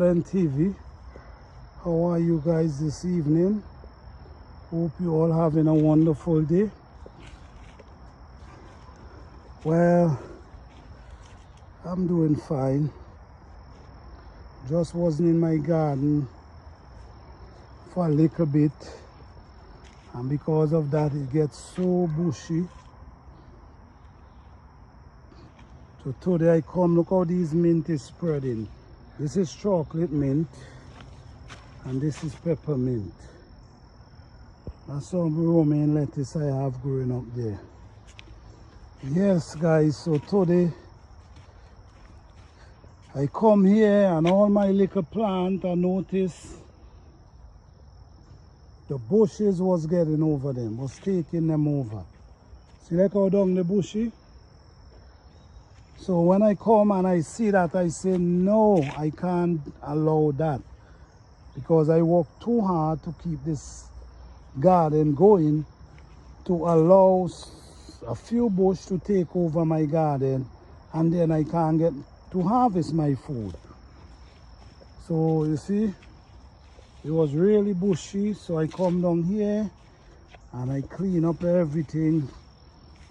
TV. How are you guys this evening? Hope you all having a wonderful day. Well, I'm doing fine. Just wasn't in my garden for a little bit, and because of that it gets so bushy. So today I come, look how these mint is spreading. This is chocolate mint and this is peppermint. That's some romaine lettuce I have growing up there. Yes guys, so today I come here and all my little plant, I notice the bushes was getting over them, was taking them over. See like how down the bushy? So when I come and I see that, I say no, I can't allow that, because I work too hard to keep this garden going, to allow a few bush to take over my garden, and then I can't get to harvest my food. So you see, it was really bushy, so I come down here and I clean up everything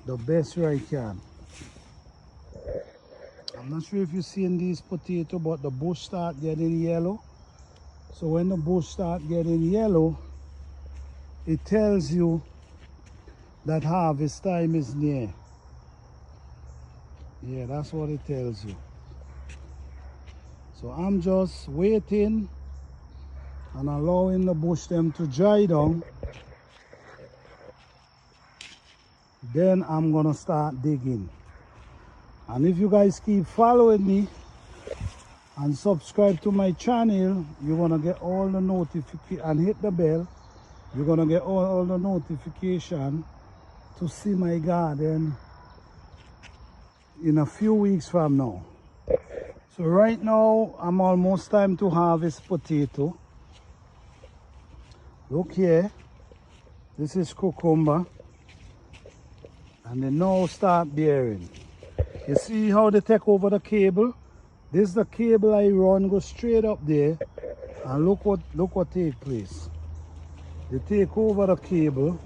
the best way I can. I'm not sure if you're seeing these potatoes, but the bush start getting yellow. So when the bush start getting yellow, it tells you that harvest time is near. Yeah, that's what it tells you. So I'm just waiting and allowing the bush them to dry down. Then I'm gonna start digging. And if you guys keep following me and subscribe to my channel, you're gonna get all the notifications, and hit the bell. You're gonna get all the notification to see my garden in a few weeks from now. So right now I'm almost time to harvest potato. Look here, this is cucumber, and they now start bearing. You see how they take over the cable? This is the cable I run, go straight up there, and look what take place. They take over the cable.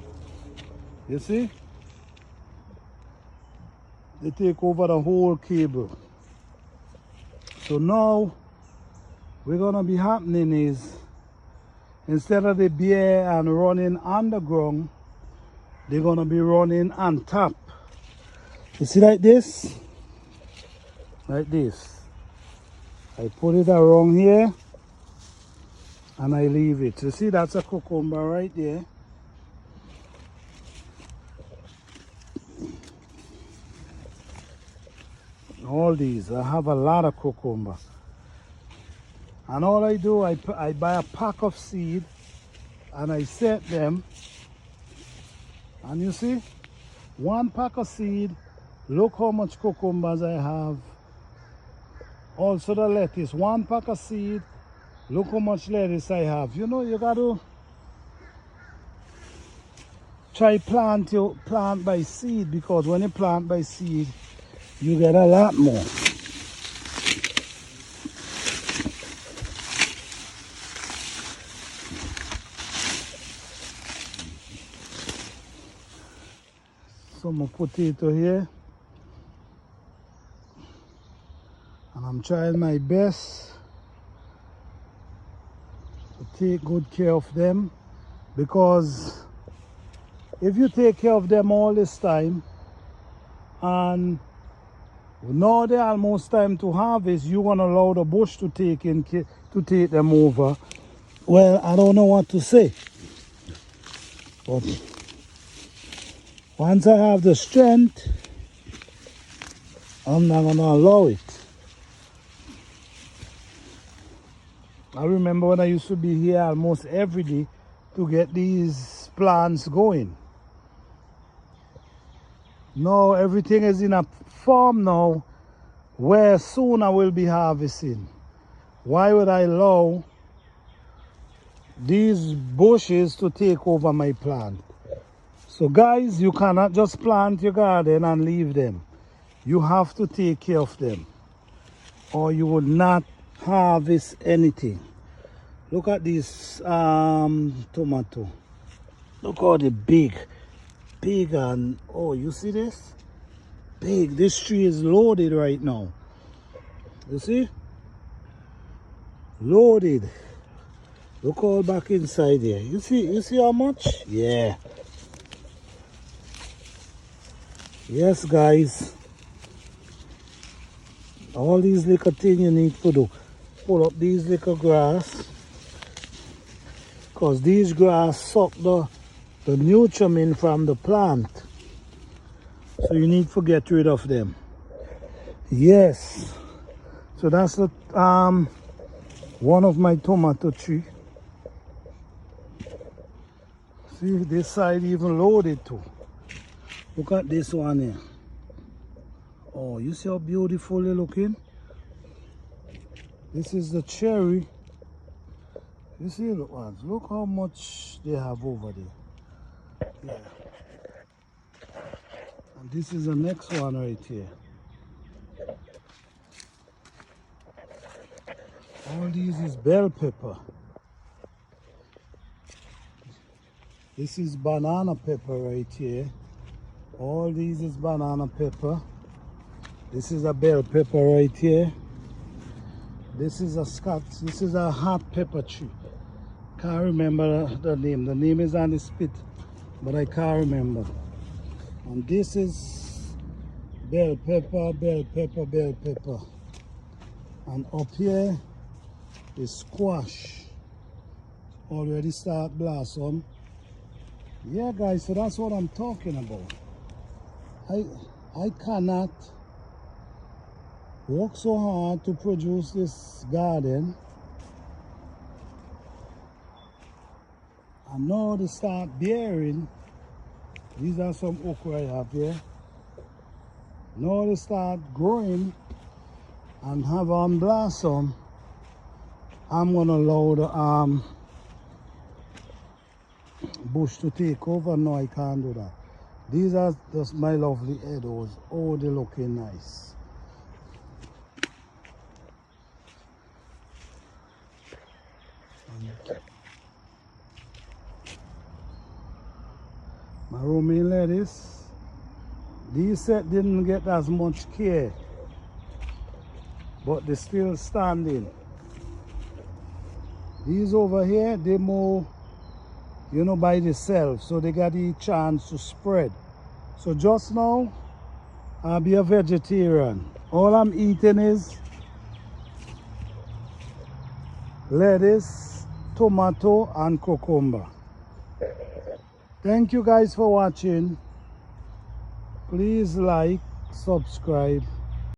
You see? They take over the whole cable. So now we're gonna be happening is, instead of the bear and running underground, they're gonna be running on top. You see like this? Like this. I put it around here and I leave it. You see, that's a cucumber right there. All these, I have a lot of cucumber. And all I do, I buy a pack of seed and I set them. And you see, one pack of seed, look how much cucumbers I have. Also the lettuce, one pack of seed, look how much lettuce I have. You know, you got to try plant by seed, because when you plant by seed, you get a lot more. Some potato here. And I'm trying my best to take good care of them, because if you take care of them all this time and now they're almost time to harvest, you're gonna allow the bush to take them over. Well, I don't know what to say, but once I have the strength, I'm not gonna allow it. I remember when I used to be here almost every day to get these plants going. Now everything is in a form now where soon I will be harvesting. Why would I allow these bushes to take over my plant? So guys, you cannot just plant your garden and leave them. You have to take care of them, or you will not harvest anything. Look at this tomato. Look how the big and oh, you see this? Big. This tree is loaded right now. You see? Loaded. Look all back inside here. You see how much? Yeah. Yes, guys. All these little things you need to do. Pull up these little grass. Because these grass suck the nutriment from the plant. So you need to get rid of them. Yes. So that's the one of my tomato tree. See, this side even loaded too. Look at this one here. Oh, you see how beautiful they're looking? This is the cherry. You see, look how much they have over there. Yeah. And this is the next one right here. All these is bell pepper. This is banana pepper right here. All these is banana pepper. This is a bell pepper right here. This is a this is a hot pepper tree. Can't remember the name. The name is on the spit, but I can't remember. And this is bell pepper, bell pepper, bell pepper. And up here is squash. Already start blossom. Yeah, guys, so that's what I'm talking about. I cannot work so hard to produce this garden. And now they start bearing. These are some okra I have here. Now they start growing and have on blossom. I'm gonna allow the bush to take over. No, I can't do that. These are just my lovely meadows. Oh, they're looking nice. My romaine lettuce. These set didn't get as much care, but they're still standing. These over here, they more, you know, by themselves, so they got the chance to spread. So just now, I'll be a vegetarian. All I'm eating is lettuce, tomato, and cucumber. Thank you guys for watching. Please like, subscribe.